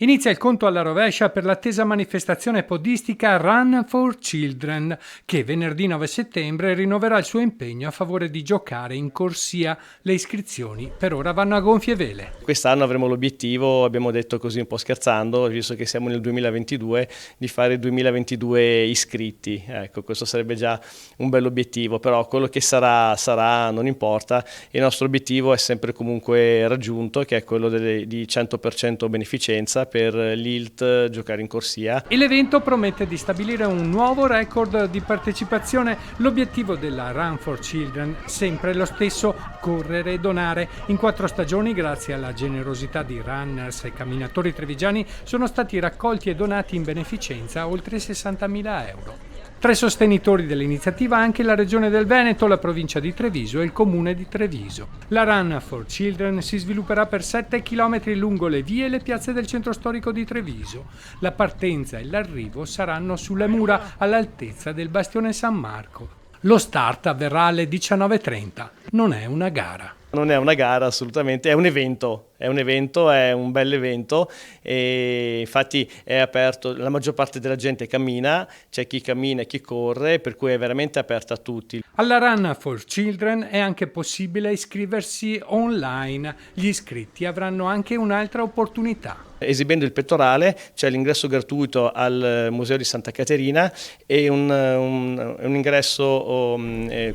Inizia il conto alla rovescia per l'attesa manifestazione podistica Run for Children, che venerdì 9 settembre rinnoverà il suo impegno a favore di giocare in corsia. Le iscrizioni per ora vanno a gonfie vele. Quest'anno avremo l'obiettivo, abbiamo detto così un po' scherzando, visto che siamo nel 2022, di fare 2022 iscritti. Ecco, questo sarebbe già un bell'obiettivo, però quello che sarà, non importa. Il nostro obiettivo è sempre comunque raggiunto, che è quello di 100% beneficenza per l'ILT giocare in corsia. E l'evento promette di stabilire un nuovo record di partecipazione. L'obiettivo della Run for Children sempre lo stesso: correre e donare. In 4 stagioni, grazie alla generosità di runners e camminatori trevigiani, sono stati raccolti e donati in beneficenza oltre 60.000 euro. Tra i sostenitori dell'iniziativa anche la Regione del Veneto, la provincia di Treviso e il comune di Treviso. La Run for Children si svilupperà per 7 km lungo le vie e le piazze del centro storico di Treviso. La partenza e l'arrivo saranno sulle mura all'altezza del bastione San Marco. Lo start avverrà alle 19:30. Non è una gara. Non è una gara assolutamente, è un evento, è un bel evento e infatti è aperto, la maggior parte della gente cammina, c'è chi cammina e chi corre, per cui è veramente aperta a tutti. Alla Run for Children è anche possibile iscriversi online. Gli iscritti avranno anche un'altra opportunità. Esibendo il pettorale c'è l'ingresso gratuito al Museo di Santa Caterina e un ingresso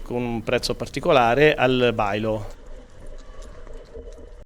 con un prezzo particolare al Bailo.